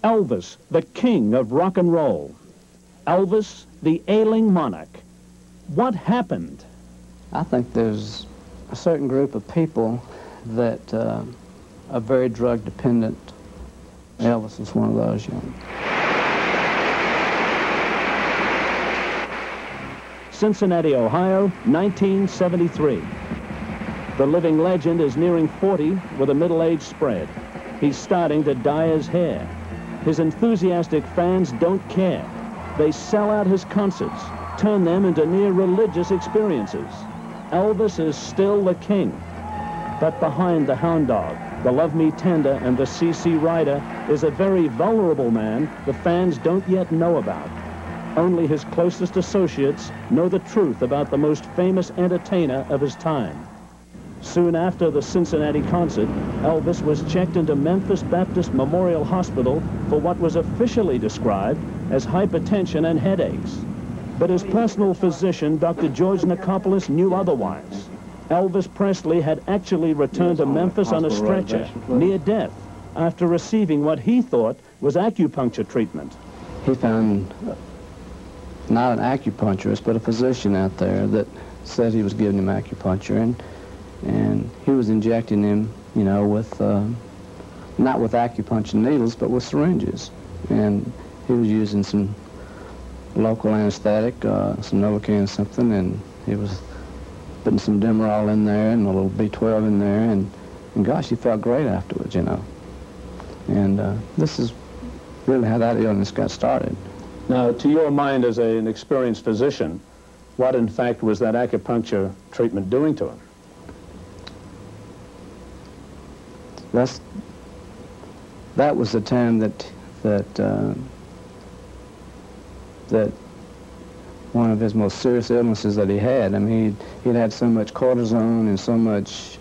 Elvis, the king of rock and roll. Elvis, the ailing monarch. What happened? I think there's a certain group of people that are very drug dependent. Elvis was one of those, you know. Cincinnati, Ohio, 1973. The living legend is nearing 40 with a middle-age spread. He's starting to dye his hair. His enthusiastic fans don't care. They sell out his concerts, turn them into near religious experiences. Elvis is still the king. But behind the Hound Dog, the Love Me Tender, and the CC Rider is a very vulnerable man the fans don't yet know about. Only his closest associates know the truth about the most famous entertainer of his time. Soon after the Cincinnati concert, Elvis was checked into Memphis Baptist Memorial Hospital for what was officially described as hypertension and headaches. But his personal physician, Dr. George Nichopoulos, knew otherwise. Elvis Presley had actually returned to Memphis on a stretcher, near death, after receiving what he thought was acupuncture treatment. He found not an acupuncturist, but a physician out there that said he was giving him acupuncture, and he was injecting him, you know, with, not with acupuncture needles, but with syringes. And he was using some local anesthetic, some Novocaine or something, and he was putting some Demerol in there and a little B12 in there, and gosh, he felt great afterwards, you know. And this is really how that illness got started. Now, to your mind as an experienced physician, what in fact was that acupuncture treatment doing to him? That was the time that one of his most serious illnesses that he had. I mean, he'd had so much cortisone and so much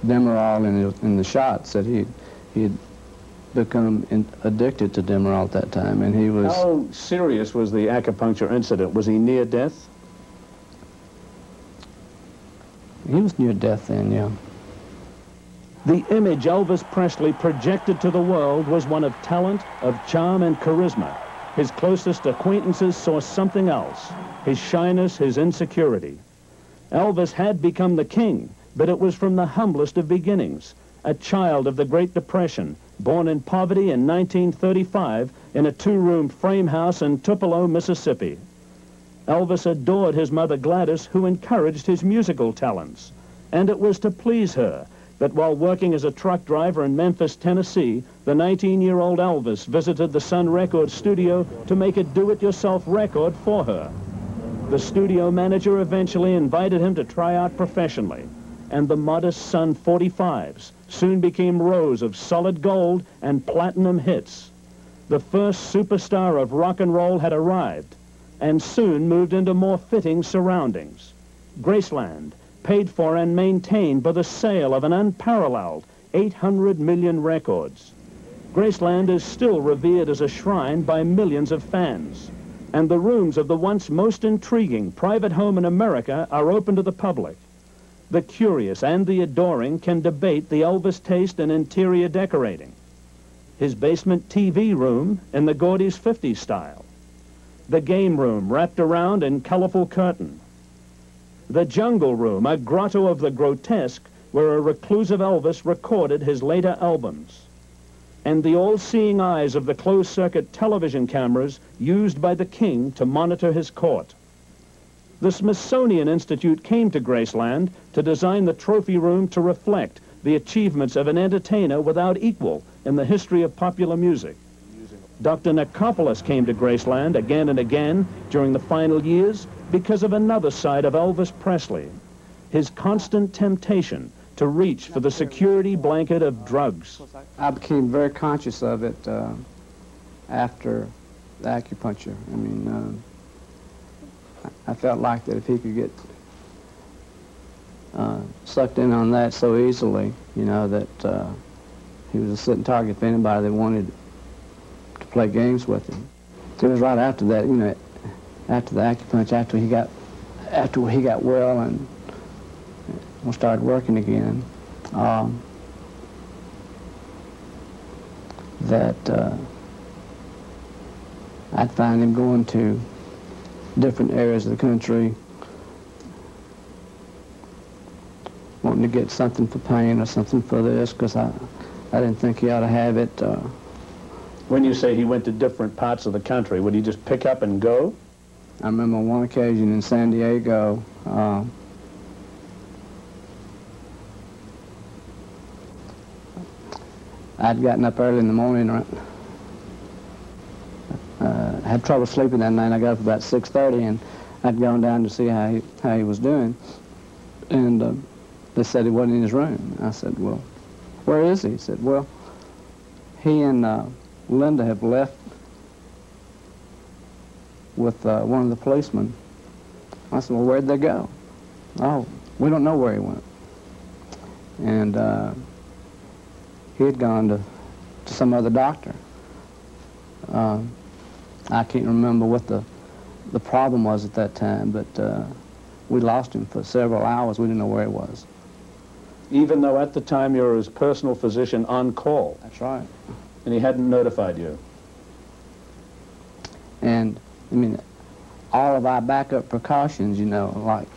Demerol in the shots that he'd become addicted to Demerol at that time, and he was... How serious was the acupuncture incident? Was he near death? He was near death then, yeah. The image Elvis Presley projected to the world was one of talent, of charm and charisma. His closest acquaintances saw something else, his shyness, his insecurity. Elvis had become the king, but it was from the humblest of beginnings, a child of the Great Depression, born in poverty in 1935 in a two-room frame house in Tupelo, Mississippi. Elvis adored his mother Gladys, who encouraged his musical talents. And it was to please her that while working as a truck driver in Memphis, Tennessee, the 19-year-old Elvis visited the Sun Records studio to make a do-it-yourself record for her. The studio manager eventually invited him to try out professionally, and the modest Sun 45s soon became rows of solid gold and platinum hits. The first superstar of rock and roll had arrived, and soon moved into more fitting surroundings. Graceland, paid for and maintained by the sale of an unparalleled 800 million records. Graceland is still revered as a shrine by millions of fans, and the rooms of the once most intriguing private home in America are open to the public. The curious and the adoring can debate the Elvis taste in interior decorating. His basement TV room in the Gordy's 50s style. The game room wrapped around in colorful curtain. The jungle room, a grotto of the grotesque, where a reclusive Elvis recorded his later albums. And the all-seeing eyes of the closed-circuit television cameras used by the king to monitor his court. The Smithsonian Institute came to Graceland to design the trophy room to reflect the achievements of an entertainer without equal in the history of popular music. Dr. Nichopoulos came to Graceland again and again during the final years because of another side of Elvis Presley, his constant temptation to reach for the security blanket of drugs. I became very conscious of it after the acupuncture. I mean, I felt like that if he could get sucked in on that so easily, you know, that he was a sitting target for anybody that wanted to play games with him. It was right after that, you know, after the acupuncture, after he got well and started working again, that I'd find him going to different areas of the country, wanting to get something for pain or something for this, because I didn't think he ought to have it. When you say he went to different parts of the country, would he just pick up and go? I remember on one occasion in San Diego, I'd gotten up early in the morning, had trouble sleeping that night. I got up about 6:30, and I'd gone down to see how he was doing, and they said he wasn't in his room. I said, well, where is he? He said, well, he and Linda have left with one of the policemen. I said, well, where'd they go? Oh, we don't know where he went. And he had gone to some other doctor. I can't remember what the problem was at that time, but we lost him for several hours. We didn't know where he was. Even though at the time you were his personal physician on call? That's right. And he hadn't notified you? And, I mean, all of our backup precautions, you know, like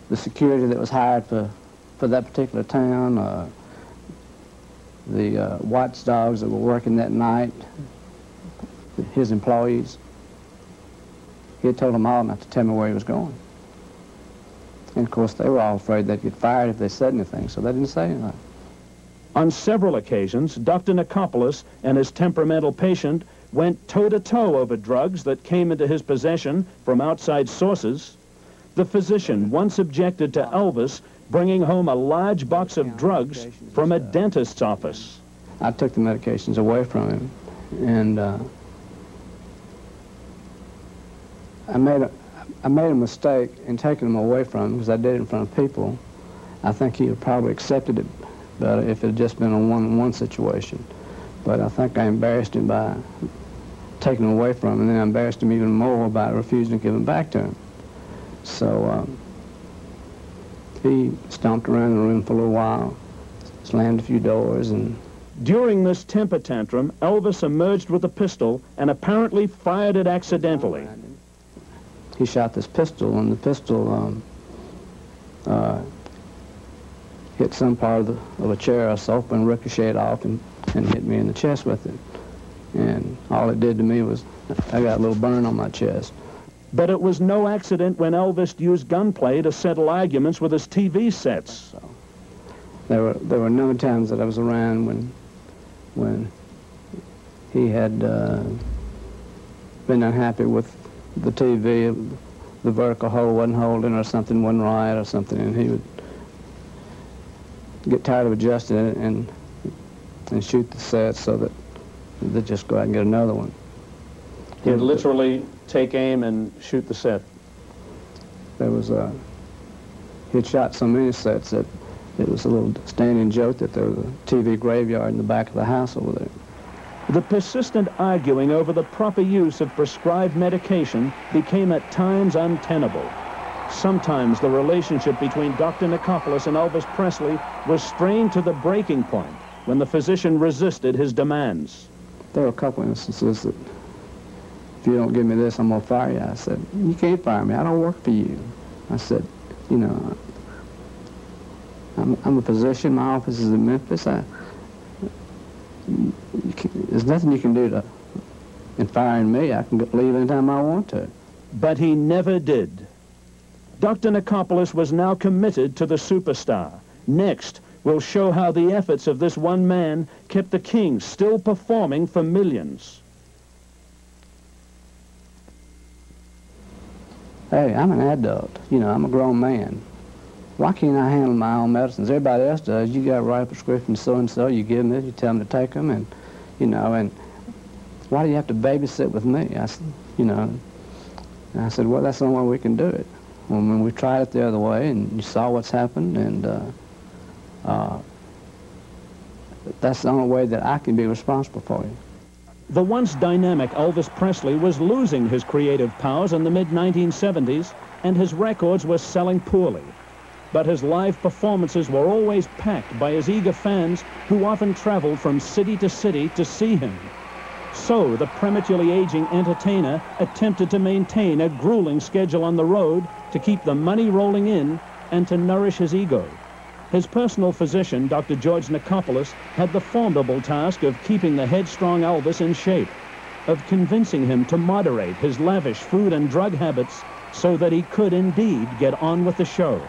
the security that was hired for that particular town, the watchdogs that were working that night, his employees. He had told them all not to tell me where he was going. And of course they were all afraid they'd get fired if they said anything, so they didn't say anything. On several occasions, Dr. Nichopoulos and his temperamental patient went toe-to-toe over drugs that came into his possession from outside sources. The physician once objected to Elvis bringing home a large box of drugs from a dentist's office. I took the medications away from him, and I made a mistake in taking them away from him because I did it in front of people. I think he would probably accepted it better if it had just been a one-on-one situation. But I think I embarrassed him by taking them away from him, and then I embarrassed him even more by refusing to give them back to him. So he stomped around the room for a little while, slammed a few doors, and... During this temper tantrum, Elvis emerged with a pistol and apparently fired it accidentally. He shot this pistol, and the pistol hit some part of a chair or sofa and ricocheted off and hit me in the chest with it. And all it did to me was I got a little burn on my chest. But it was no accident when Elvis used gunplay to settle arguments with his TV sets. So, there were a number of times that I was around when he had been unhappy with the TV, the vertical hole wasn't holding or something wasn't right or something, and he would get tired of adjusting it and shoot the set so that they'd just go out and get another one. He'd literally take aim and shoot the set. There was he'd shot so many sets that it was a little standing joke that there was a TV graveyard in the back of the house over there. The persistent arguing over the proper use of prescribed medication became at times untenable. Sometimes the relationship between Dr. Nichopoulos and Elvis Presley was strained to the breaking point when the physician resisted his demands. There were a couple instances that, if you don't give me this, I'm going to fire you. I said, you can't fire me. I don't work for you. I said, you know, I'm a physician. My office is in Memphis. There's nothing you can do in firing me. I can leave anytime I want to. But he never did. Dr. Nichopoulos was now committed to the superstar. Next, we'll show how the efforts of this one man kept the king still performing for millions. Hey, I'm an adult. You know, I'm a grown man. Why can't I handle my own medicines? Everybody else does. You got to write a prescription so-and-so, you give them this, you tell them to take them, and, you know, and why do you have to babysit with me? I said, you know, and I said, well, that's the only way we can do it. When we tried it the other way, and you saw what's happened, and that's the only way that I can be responsible for you. The once dynamic Elvis Presley was losing his creative powers in the mid-1970s, and his records were selling poorly. But his live performances were always packed by his eager fans who often traveled from city to see him. So the prematurely aging entertainer attempted to maintain a grueling schedule on the road to keep the money rolling in and to nourish his ego. His personal physician, Dr. George Nichopoulos, had the formidable task of keeping the headstrong Elvis in shape, of convincing him to moderate his lavish food and drug habits so that he could indeed get on with the show.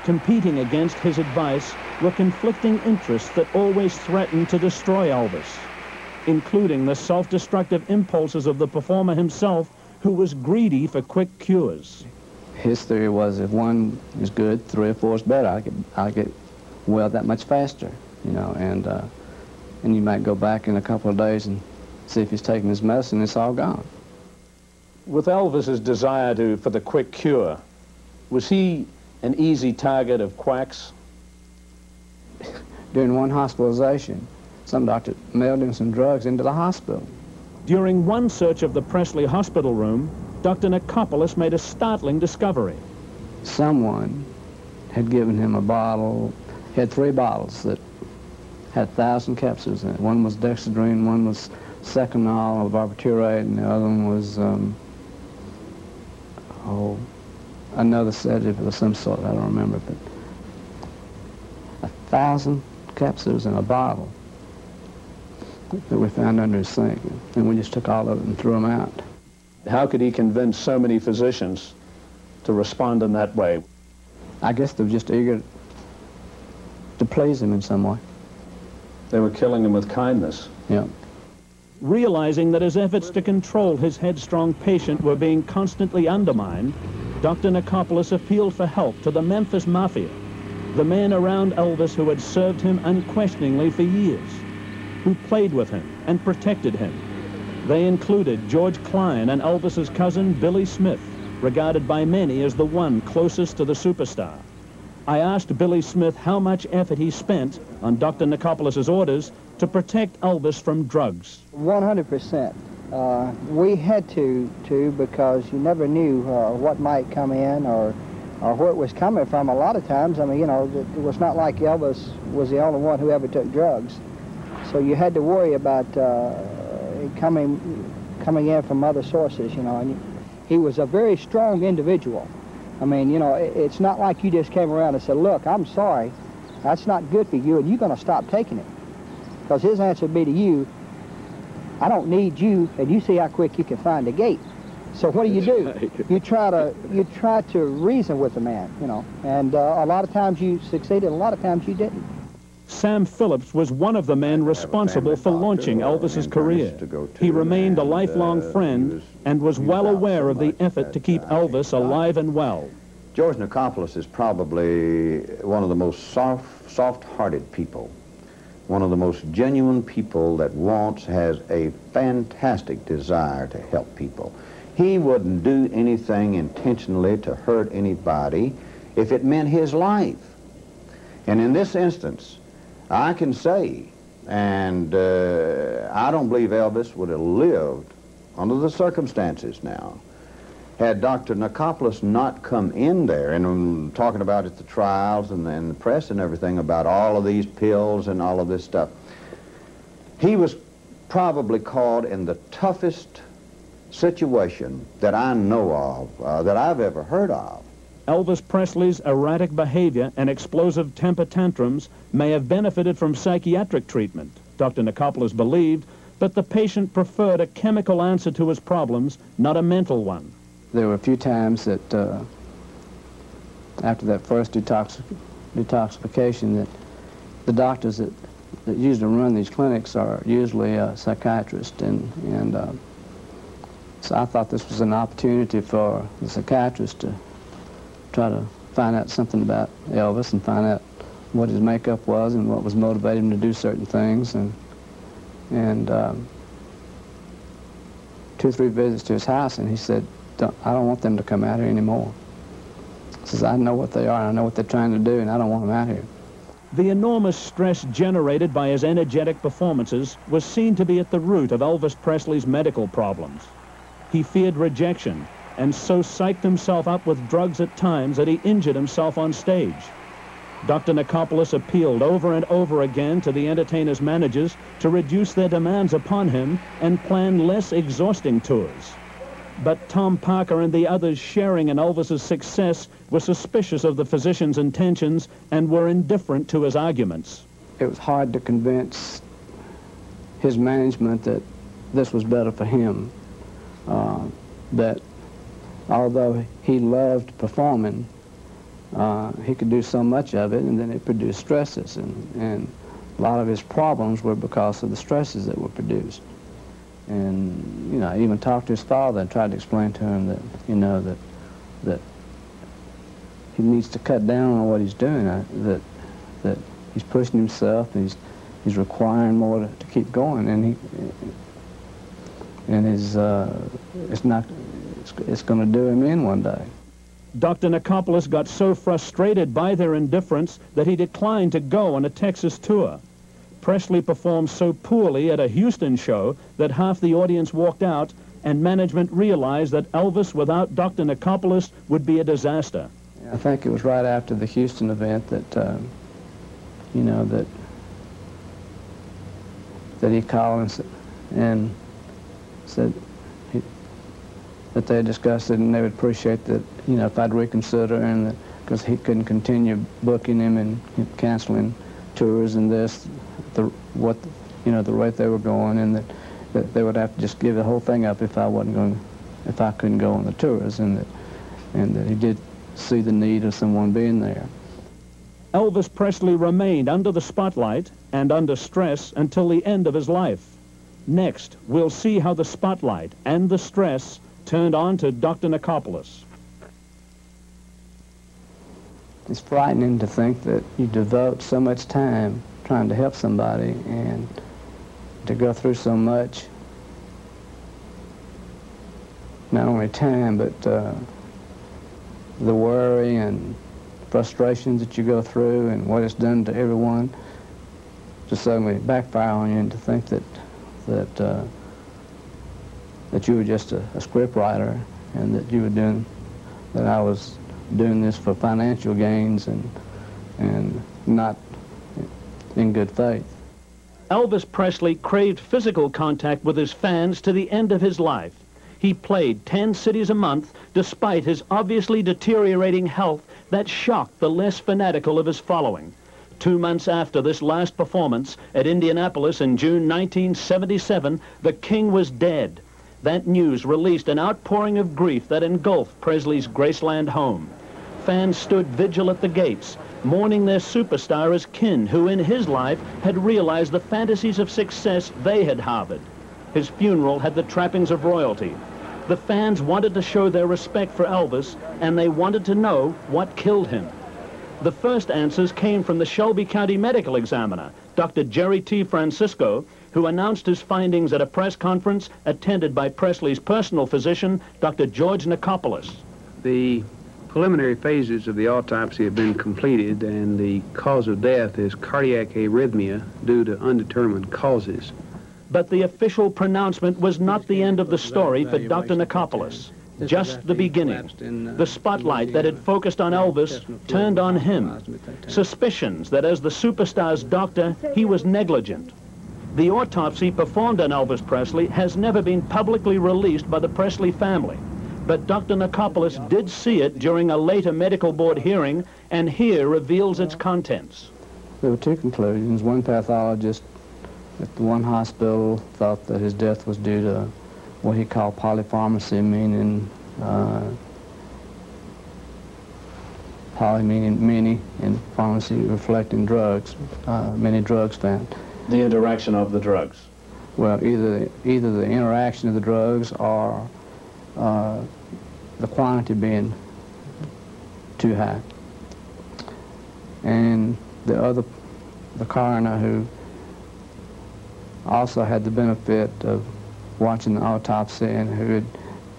Competing against his advice were conflicting interests that always threatened to destroy Elvis, including the self-destructive impulses of the performer himself, who was greedy for quick cures. His theory was if one is good, 3 or 4 is better. I get well that much faster, you know, and you might go back in a couple of days and see if he's taking his medicine, it's all gone. With Elvis's desire for the quick cure, was he an easy target of quacks? During one hospitalization, some doctor mailed him some drugs into the hospital. During one search of the Presley hospital room, Dr. Nichopoulos made a startling discovery. Someone had given him a bottle, he had 3 bottles that had 1,000 capsules in it. One was dexedrine, one was seconal or barbiturate, and the other one was, another sedative of some sort, I don't remember, but 1,000 capsules in a bottle that we found under his sink, and we just took all of it and threw them out. How could he convince so many physicians to respond in that way? I guess they were just eager to please him in some way. They were killing him with kindness. Yeah. Realizing that his efforts to control his headstrong patient were being constantly undermined, Dr. Nichopoulos appealed for help to the Memphis Mafia, the men around Elvis who had served him unquestioningly for years, who played with him and protected him. They included George Klein and Elvis's cousin Billy Smith, regarded by many as the one closest to the superstar. I asked Billy Smith how much effort he spent on Dr. Nichopoulos' orders to protect Elvis from drugs. 100%. We had to because you never knew what might come in or where it was coming from. A lot of times, I mean, you know, it was not like Elvis was the only one who ever took drugs. So you had to worry about coming in from other sources, you know. And he was a very strong individual. I mean, you know, it's not like you just came around and said, look, I'm sorry, that's not good for you, and you're going to stop taking it. Because his answer would be to you, I don't need you, and you see how quick you can find a gate. So what do? You try to reason with the man, you know, and a lot of times you succeeded, a lot of times you didn't. Sam Phillips was one of the men responsible for launching Elvis's career. He remained a lifelong friend and was well aware of the effort to keep Elvis alive and well. George Nichopoulos is probably one of the most soft-hearted people, one of the most genuine people that has a fantastic desire to help people. He wouldn't do anything intentionally to hurt anybody if it meant his life. And in this instance, I can say, and I don't believe Elvis would have lived under the circumstances now had Dr. Nichopoulos not come in there and talking about at the trials and the press and everything about all of these pills and all of this stuff. He was probably caught in the toughest situation that I know of, that I've ever heard of. Elvis Presley's erratic behavior and explosive temper tantrums may have benefited from psychiatric treatment, Dr. Nichopoulos believed, but the patient preferred a chemical answer to his problems, not a mental one. There were a few times that after that first detoxification that the doctors that usually run these clinics are usually psychiatrists, and so I thought this was an opportunity for the psychiatrist to try to find out something about Elvis and find out what his makeup was and what was motivating him to do certain things, and 2 or 3 visits to his house, and he said, I don't want them to come out here anymore. He says, I know what they are, and I know what they're trying to do, and I don't want them out here. The enormous stress generated by his energetic performances was seen to be at the root of Elvis Presley's medical problems. He feared rejection, and so psyched himself up with drugs at times that he injured himself on stage. Dr. Nichopoulos appealed over and over again to the entertainers' managers to reduce their demands upon him and plan less exhausting tours. But Tom Parker and the others sharing in Elvis's success were suspicious of the physician's intentions and were indifferent to his arguments. It was hard to convince his management that this was better for him, that although he loved performing, he could do so much of it, and then it produced stresses, and a lot of his problems were because of the stresses that were produced. And, you know, I even talked to his father and tried to explain to him that, you know, that he needs to cut down on what he's doing, that he's pushing himself, and he's requiring more to keep going, and it's going to do him in one day. Dr. Nichopoulos got so frustrated by their indifference that he declined to go on a Texas tour. Presley performed so poorly at a Houston show that half the audience walked out, and management realized that Elvis without Dr. Nichopoulos would be a disaster. I think it was right after the Houston event that, you know, that he called and said that they discussed it and they would appreciate that, you know, if I'd reconsider, and because he couldn't continue booking him and canceling tours and this, the rate they were going, and that they would have to just give the whole thing up if I couldn't go on the tours, and that he did see the need of someone being there. Elvis Presley remained under the spotlight and under stress until the end of his life. Next, we'll see how the spotlight and the stress turned on to Dr. Nichopoulos. It's frightening to think that you devote so much time trying to help somebody and to go through so much, not only time, but the worry and frustrations that you go through and what it's done to everyone, to suddenly backfire on you, and to think that you were just a script writer, and that I was doing this for financial gains and not in good faith. Elvis Presley craved physical contact with his fans to the end of his life. He played 10 cities a month despite his obviously deteriorating health that shocked the less fanatical of his following. 2 months after this last performance at Indianapolis in June 1977, the King was dead. That news released an outpouring of grief that engulfed Presley's Graceland home. Fans stood vigil at the gates, mourning their superstar as kin who in his life had realized the fantasies of success they had harbored. His funeral had the trappings of royalty. The fans wanted to show their respect for Elvis, and they wanted to know what killed him. The first answers came from the Shelby County medical examiner, Dr. Jerry T. Francisco, who announced his findings at a press conference attended by Presley's personal physician, Dr. George Nichopoulos. The preliminary phases of the autopsy have been completed, and the cause of death is cardiac arrhythmia due to undetermined causes. But the official pronouncement was not the end of the story for Dr. Nichopoulos. Just the beginning. The spotlight that had focused on Elvis turned on him. Suspicions that as the superstar's doctor, he was negligent. The autopsy performed on Elvis Presley has never been publicly released by the Presley family. But Dr. Nichopoulos did see it during a later medical board hearing, and here reveals its contents. There were two conclusions. One pathologist at the one hospital thought that his death was due to what he called polypharmacy, meaning poly meaning many, and pharmacy reflecting drugs, many drugs found. The interaction of the drugs? Well, either the interaction of the drugs or the quantity being too high. And the coroner, who also had the benefit of watching the autopsy and who had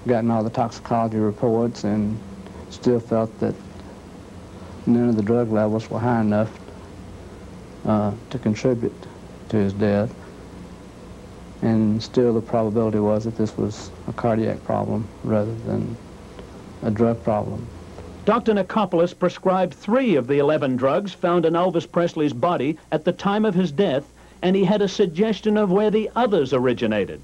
gotten all the toxicology reports and still felt that none of the drug levels were high enough to contribute to his death. And still the probability was that this was a cardiac problem rather than a drug problem. Dr. Nichopoulos prescribed 3 of the 11 drugs found in Elvis Presley's body at the time of his death, and he had a suggestion of where the others originated.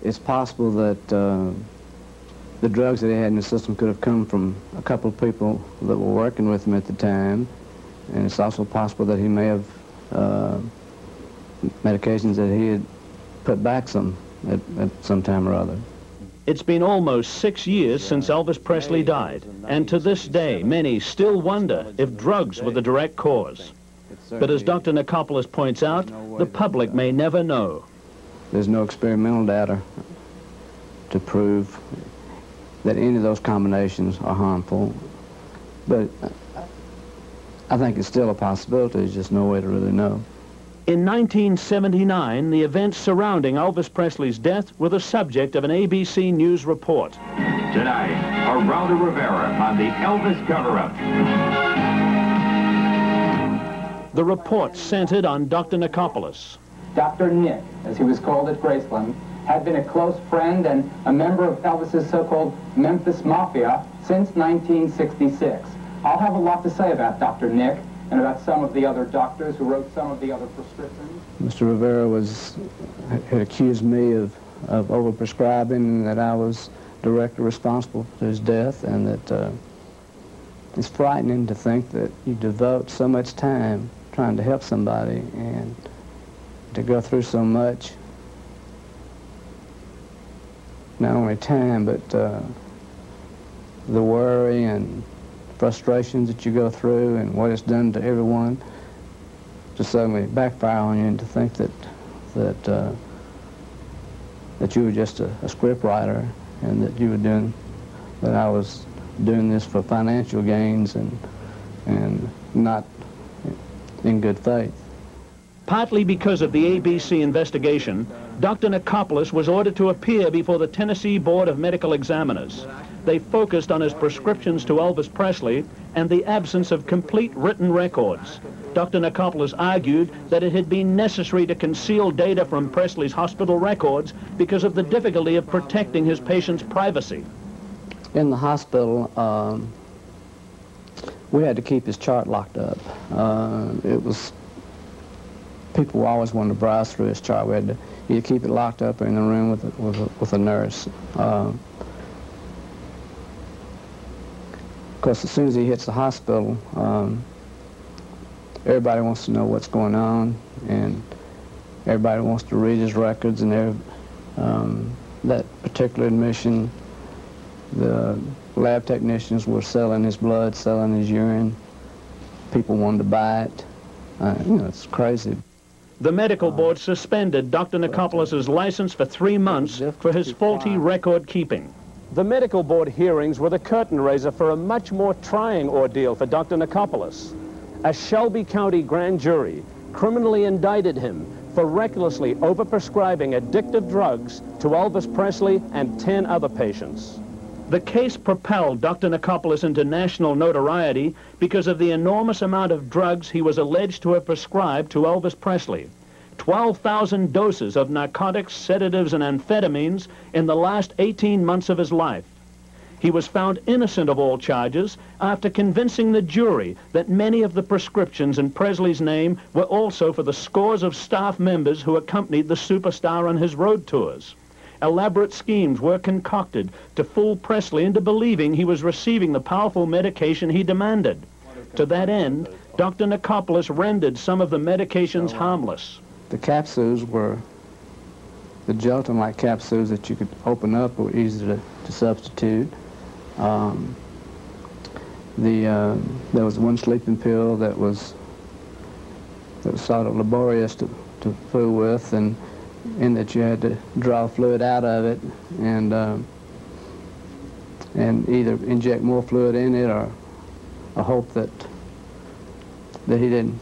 It's possible that the drugs that he had in the system could have come from a couple of people that were working with him at the time, and it's also possible that he may have medications that he had put back at some time or other. It's been almost 6 years since Elvis Presley died, and to this day, many still wonder if drugs were the direct cause. But as Dr. Nichopoulos points out, the public may never know. There's no experimental data to prove that any of those combinations are harmful, but I think it's still a possibility. There's just no way to really know. In 1979, the events surrounding Elvis Presley's death were the subject of an ABC News report. Tonight, Geraldo Rivera on the Elvis cover-up. The report centered on Dr. Nichopoulos. Dr. Nick, as he was called at Graceland, had been a close friend and a member of Elvis's so-called Memphis Mafia since 1966. I'll have a lot to say about Dr. Nick and about some of the other doctors who wrote some of the other prescriptions. Mr. Rivera had accused me of overprescribing, and that I was directly responsible for his death, and that it's frightening to think that you devote so much time trying to help somebody and to go through so much, not only time, but the worry and frustrations that you go through and what it's done to everyone, to suddenly backfire on you, and to think that you were just a script writer, and that I was doing this for financial gains and not in good faith. Partly because of the ABC investigation, Dr. Nichopoulos was ordered to appear before the Tennessee Board of Medical Examiners. They focused on his prescriptions to Elvis Presley and the absence of complete written records. Dr. Nichopoulos argued that it had been necessary to conceal data from Presley's hospital records because of the difficulty of protecting his patient's privacy. In the hospital, we had to keep his chart locked up. People always wanted to browse through his chart. We had to either keep it locked up or in the room with a nurse. Of course, as soon as he hits the hospital, everybody wants to know what's going on, and everybody wants to read his records, and that particular admission, the lab technicians were selling his blood, selling his urine. People wanted to buy it. It's crazy. The medical board suspended Dr. Nichopoulos' license for 3 months for his faulty record keeping. The medical board hearings were the curtain raiser for a much more trying ordeal for Dr. Nichopoulos. A Shelby County grand jury criminally indicted him for recklessly overprescribing addictive drugs to Elvis Presley and 10 other patients. The case propelled Dr. Nichopoulos into national notoriety because of the enormous amount of drugs he was alleged to have prescribed to Elvis Presley. 12,000 doses of narcotics, sedatives, and amphetamines in the last 18 months of his life. He was found innocent of all charges after convincing the jury that many of the prescriptions in Presley's name were also for the scores of staff members who accompanied the superstar on his road tours. Elaborate schemes were concocted to fool Presley into believing he was receiving the powerful medication he demanded. To that end, Dr. Nichopoulos rendered some of the medications harmless. The capsules were the gelatin-like capsules that you could open up, were easy to substitute. There was one sleeping pill that was sort of laborious to fool with, and in that you had to draw fluid out of it and either inject more fluid in it or hope that he didn't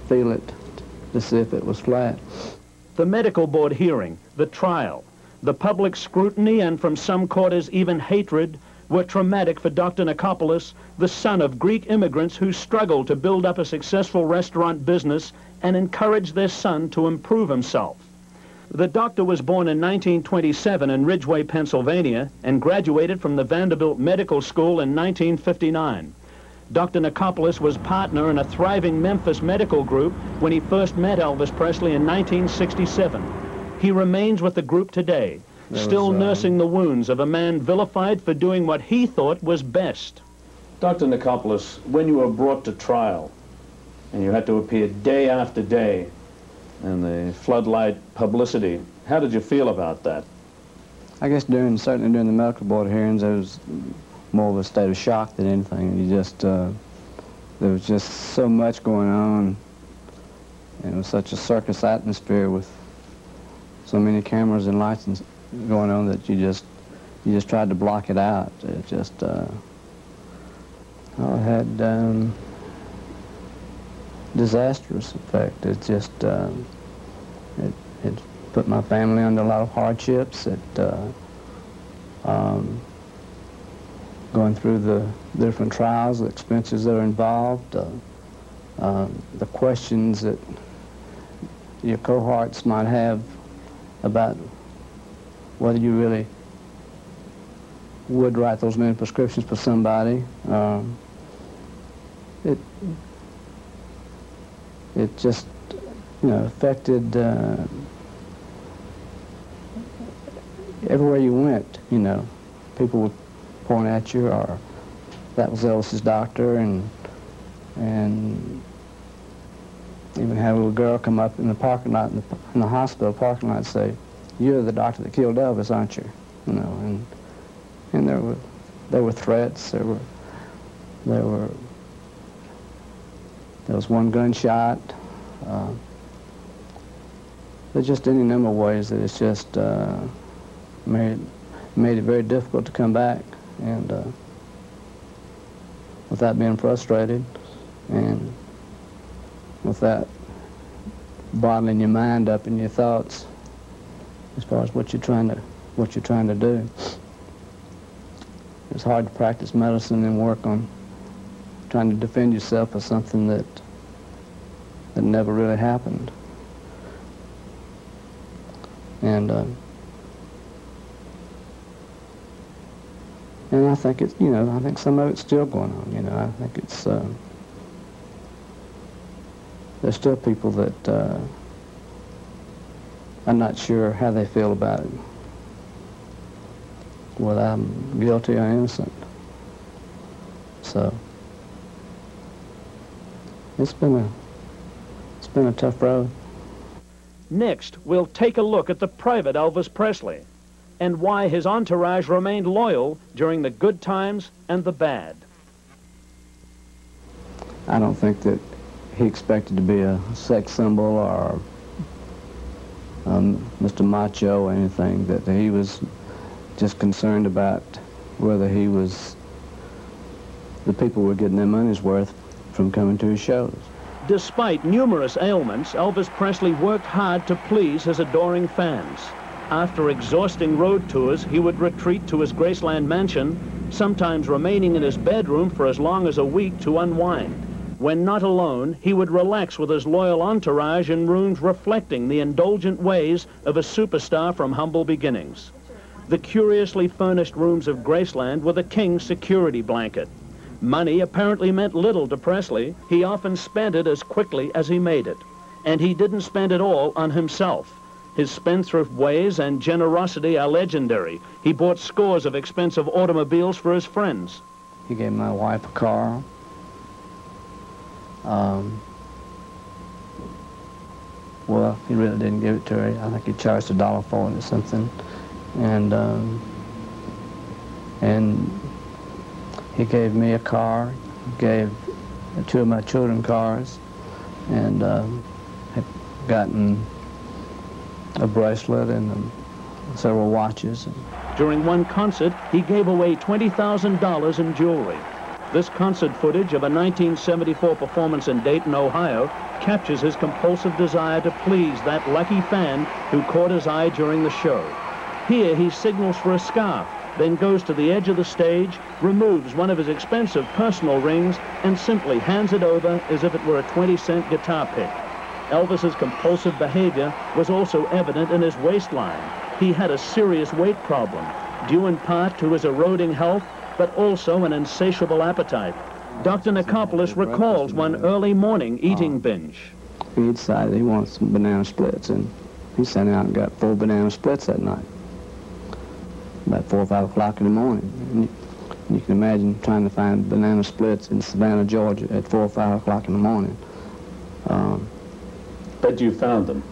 feel it to see if it was flat. The medical board hearing, the trial, the public scrutiny, and from some quarters even hatred were traumatic for Dr. Nichopoulos, the son of Greek immigrants who struggled to build up a successful restaurant business and encourage their son to improve himself. The doctor was born in 1927 in Ridgeway, Pennsylvania, and graduated from the Vanderbilt Medical School in 1959. Dr. Nichopoulos was partner in a thriving Memphis medical group when he first met Elvis Presley in 1967. He remains with the group today, still nursing the wounds of a man vilified for doing what he thought was best. Dr. Nichopoulos, when you were brought to trial and you had to appear day after day in the floodlight publicity, how did you feel about that? I guess certainly during the medical board hearings, there was more of a state of shock than anything. You just, there was just so much going on, and it was such a circus atmosphere with so many cameras and lights going on that you just tried to block it out. It just, it had disastrous effect. It just, it put my family under a lot of hardships. It, going through the different trials, the expenses that are involved, the questions that your cohorts might have about whether you really would write those many prescriptions for somebody. It just, affected everywhere you went. People would point at you, or that was Elvis's doctor, and even had a little girl come up in the parking lot, in the hospital parking lot, and say, "You're the doctor that killed Elvis, aren't you?" And there were threats. There was one gunshot. There's just any number of ways that it's just made it very difficult to come back, and without being frustrated, and without bottling your mind up in your thoughts as far as what you're trying to do. It's hard to practice medicine and work on trying to defend yourself for something that never really happened. And I think it's, I think some of it's still going on. I think it's, there's still people that I'm not sure how they feel about it, whether I'm guilty or innocent. So it's been a tough road. Next, we'll take a look at the private Elvis Presley and why his entourage remained loyal during the good times and the bad. I don't think that he expected to be a sex symbol or Mr. Macho or anything, that he was just concerned about whether the people were getting their money's worth from coming to his shows. Despite numerous ailments, Elvis Presley worked hard to please his adoring fans. After exhausting road tours, he would retreat to his Graceland mansion, sometimes remaining in his bedroom for as long as a week to unwind. When not alone, he would relax with his loyal entourage in rooms reflecting the indulgent ways of a superstar from humble beginnings. The curiously furnished rooms of Graceland were the king's security blanket. Money apparently meant little to Presley. He often spent it as quickly as he made it. And he didn't spend it all on himself. His spendthrift ways and generosity are legendary. He bought scores of expensive automobiles for his friends. He gave my wife a car. Well, he really didn't give it to her. I think he charged $1 for it or something. And he gave me a car, gave 2 of my children cars, and had gotten a bracelet and several watches. During one concert, he gave away $20,000 in jewelry. This concert footage of a 1974 performance in Dayton, Ohio, captures his compulsive desire to please that lucky fan who caught his eye during the show. Here he signals for a scarf, then goes to the edge of the stage, removes one of his expensive personal rings, and simply hands it over as if it were a 20-cent guitar pick. Elvis's compulsive behavior was also evident in his waistline. He had a serious weight problem, due in part to his eroding health, but also an insatiable appetite. Dr. Nichopoulos recalls one early morning eating binge. He decided he wanted some banana splits, and he sat out and got 4 banana splits that night, about 4 or 5 o'clock in the morning. And you can imagine trying to find banana splits in Savannah, Georgia at 4 or 5 o'clock in the morning. But you found them.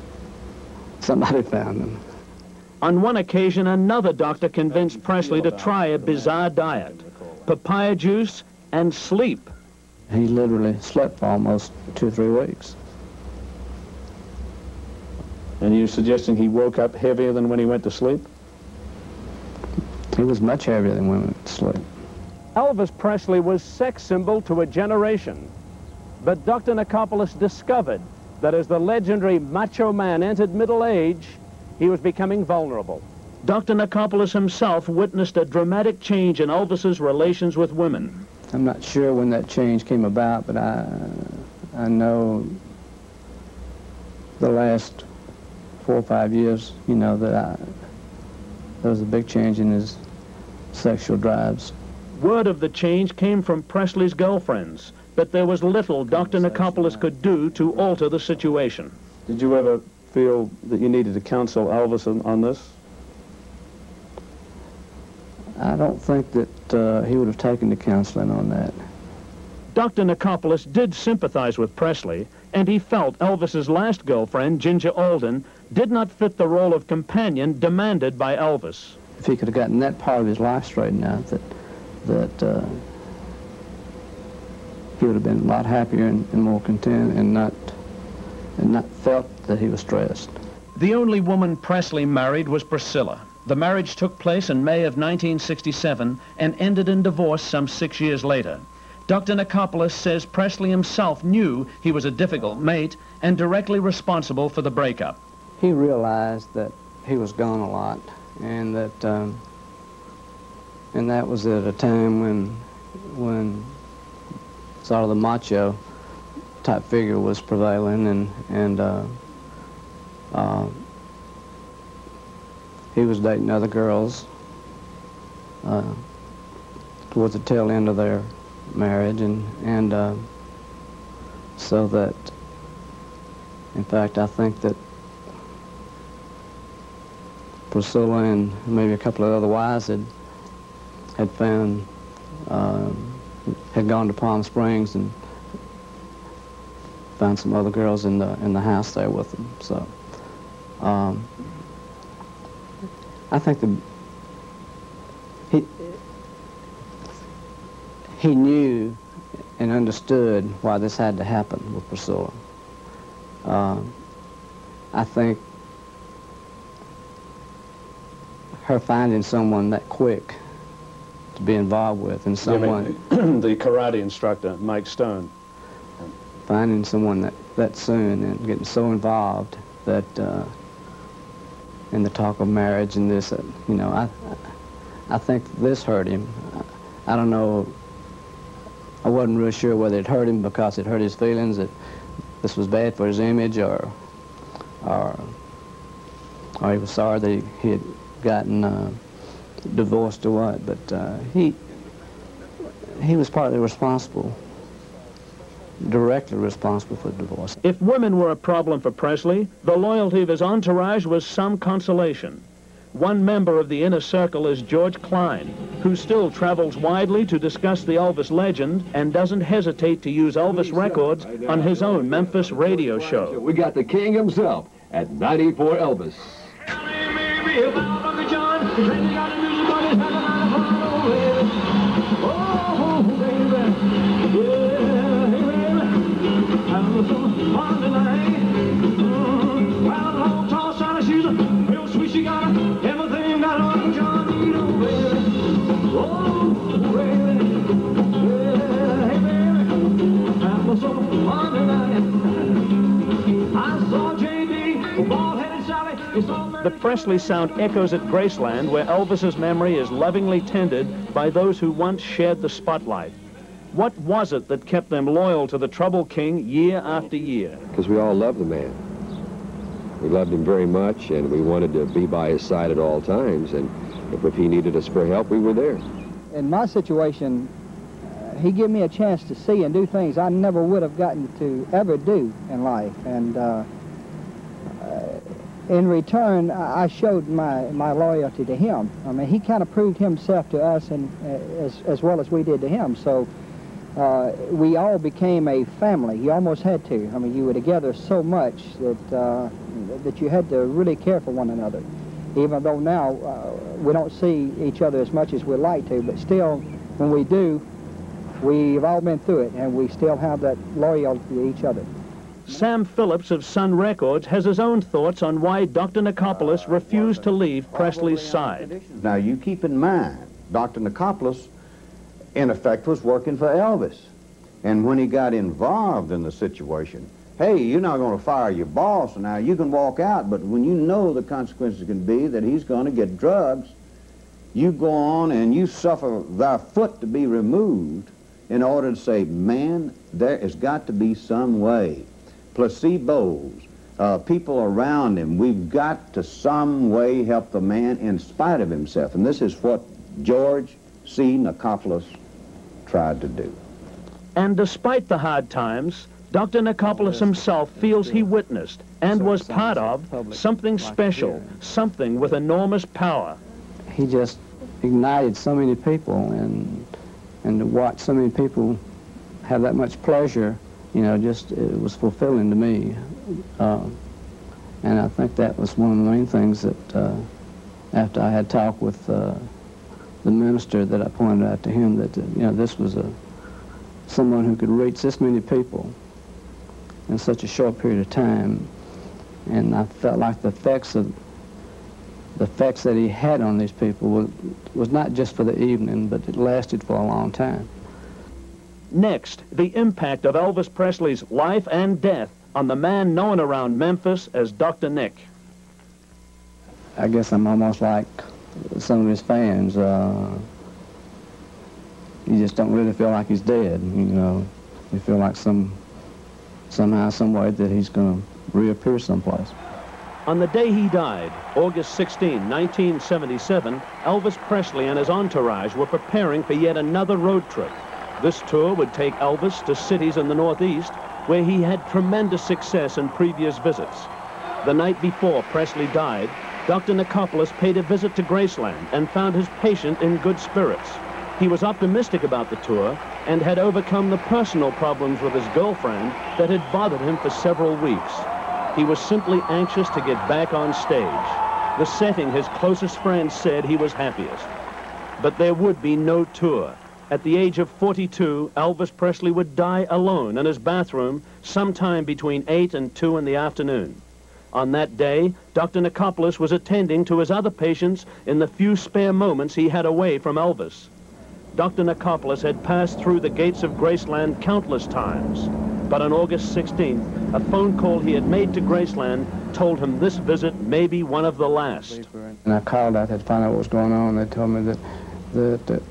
Somebody found them. On one occasion, another doctor convinced Presley to try a bizarre diet: papaya juice and sleep. He literally slept for almost 2 or 3 weeks. And you're suggesting he woke up heavier than when he went to sleep? He was much heavier than when he went to sleep. Elvis Presley was sex symbol to a generation. But Dr. Nichopoulos discovered that as the legendary macho man entered middle age, he was becoming vulnerable. Dr. Nichopoulos himself witnessed a dramatic change in Elvis's relations with women. I'm not sure when that change came about, but I know the last 4 or 5 years, you know, that there was a big change in his sexual drives. Word of the change came from Presley's girlfriends, but there was little Dr. Nichopoulos could do to alter the situation. Did you ever feel that you needed to counsel Elvis on this? I don't think that he would have taken the counseling on that. Dr. Nichopoulos did sympathize with Presley, and he felt Elvis's last girlfriend, Ginger Alden, did not fit the role of companion demanded by Elvis. If he could have gotten that part of his life straightened out, he would have been a lot happier and more content, and not felt that he was stressed. The only woman Presley married was Priscilla. The marriage took place in May of 1967 and ended in divorce some 6 years later. Dr. Nichopoulos says Presley himself knew he was a difficult mate and directly responsible for the breakup. He realized that he was gone a lot, and that was at a time when sort of the macho type figure was prevailing, and he was dating other girls towards the tail end of their marriage, and so that, in fact, I think that Priscilla and maybe a couple of other wives had found, had gone to Palm Springs and found some other girls in the house there with them. So I think that he knew and understood why this had to happen with Priscilla. I think her finding someone that quick to be involved with, and someone... The karate instructor, Mike Stone. Finding someone that soon and getting so involved that in the talk of marriage and this, you know, I think this hurt him. I don't know, I wasn't real sure whether it hurt him because it hurt his feelings that this was bad for his image, or he was sorry that he had gotten divorced or what, but he was partly responsible, directly responsible for the divorce. If women were a problem for Presley, the loyalty of his entourage was some consolation. One member of the inner circle is George Klein, who still travels widely to discuss the Elvis legend and doesn't hesitate to use Elvis records on his own Memphis radio show. We got the king himself at 94 Elvis. The Presley sound echoes at Graceland, where Elvis's memory is lovingly tended by those who once shared the spotlight. What was it that kept them loyal to the Trouble King year after year? Because we all loved the man. We loved him very much, and we wanted to be by his side at all times, and if he needed us for help, we were there. In my situation, he gave me a chance to see and do things I never would have gotten to ever do in life. And in return, I showed my loyalty to him. I mean, he kind of proved himself to us, and as well as we did to him. So we all became a family. You almost had to. I mean, you were together so much that you had to really care for one another. Even though now we don't see each other as much as we'd like to, but still, when we do, we've all been through it, and we still have that loyalty to each other. Sam Phillips of Sun Records has his own thoughts on why Dr. Nichopoulos refused to leave Presley's side. Now, you keep in mind, Dr. Nichopoulos, in effect, was working for Elvis. And when he got involved in the situation, hey, you're not going to fire your boss, now you can walk out, but when you know the consequences can be that he's going to get drugs, you go on and you suffer thy foot to be removed in order to say, man, there has got to be some way. Placebos, people around him, we've got to some way help the man in spite of himself. And this is what George C. Nichopoulos tried to do. And despite the hard times, Dr. Nichopoulos himself feels he witnessed and was part of something special, something with enormous power. He just ignited so many people, and to watch so many people have that much pleasure, you know, just it was fulfilling to me. And I think that was one of the main things that after I had talked with the minister, that I pointed out to him that, you know, this was someone who could reach this many people in such a short period of time. And I felt like the effects that he had on these people was not just for the evening, but it lasted for a long time. Next, the impact of Elvis Presley's life and death on the man known around Memphis as Dr. Nick. I guess I'm almost like some of his fans. You just don't really feel like he's dead, you know. You feel like somehow, some way that he's going to reappear someplace. On the day he died, August 16, 1977, Elvis Presley and his entourage were preparing for yet another road trip. This tour would take Elvis to cities in the Northeast where he had tremendous success in previous visits. The night before Presley died, Dr. Nichopoulos paid a visit to Graceland and found his patient in good spirits. He was optimistic about the tour and had overcome the personal problems with his girlfriend that had bothered him for several weeks. He was simply anxious to get back on stage, the setting his closest friends said he was happiest. But there would be no tour. At the age of 42, Elvis Presley would die alone in his bathroom sometime between 8 and 2 in the afternoon. On that day, Dr. Nichopoulos was attending to his other patients in the few spare moments he had away from Elvis. Dr. Nichopoulos had passed through the gates of Graceland countless times, but on August 16th, a phone call he had made to Graceland told him this visit may be one of the last. And I called out to find out what was going on. They told me that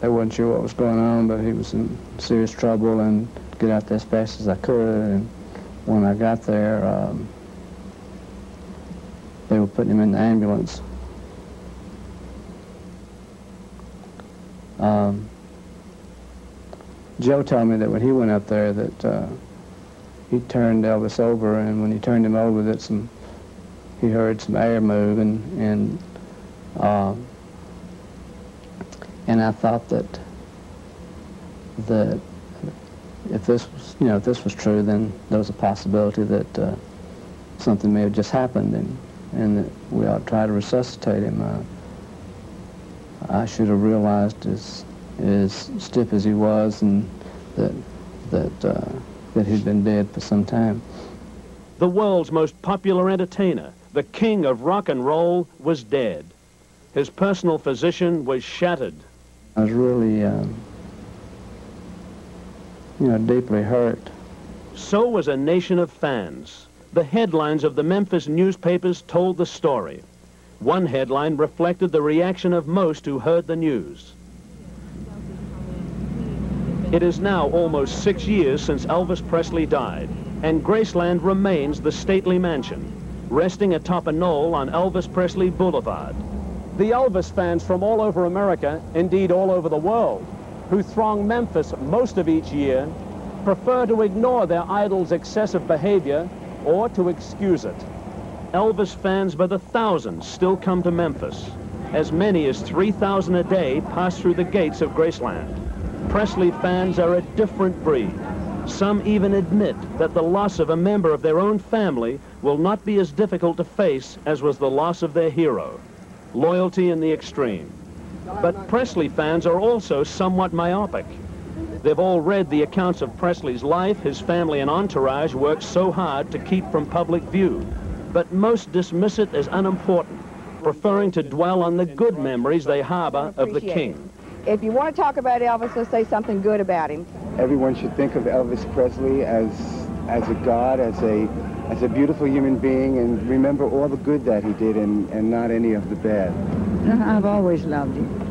they wasn't sure what was going on, but he was in serious trouble and get out there as fast as I could. And when I got there, they were putting him in the ambulance. Joe told me that when he went up there that he turned Elvis over, and when he turned him over that he heard some air move, and I thought that if this was true, then there was a possibility that something may have just happened, and that we ought to try to resuscitate him. I should have realized as stiff as he was, and that he'd been dead for some time. The world's most popular entertainer, the king of rock and roll, was dead. His personal physician was shattered. I was really, deeply hurt. So was a nation of fans. The headlines of the Memphis newspapers told the story. One headline reflected the reaction of most who heard the news. It is now almost 6 years since Elvis Presley died, and Graceland remains the stately mansion, resting atop a knoll on Elvis Presley Boulevard. The Elvis fans from all over America, indeed all over the world, who throng Memphis most of each year, prefer to ignore their idol's excessive behavior or to excuse it. Elvis fans by the thousands still come to Memphis. As many as 3,000 a day pass through the gates of Graceland. Presley fans are a different breed. Some even admit that the loss of a member of their own family will not be as difficult to face as was the loss of their hero. Loyalty in the extreme. But Presley fans are also somewhat myopic. They've all read the accounts of Presley's life his family and entourage worked so hard to keep from public view. But most dismiss it as unimportant, preferring to dwell on the good memories they harbor of the king. If you want to talk about Elvis, let's say something good about him. Everyone should think of Elvis Presley as a god, as a beautiful human being, and remember all the good that he did and not any of the bad. I've always loved him.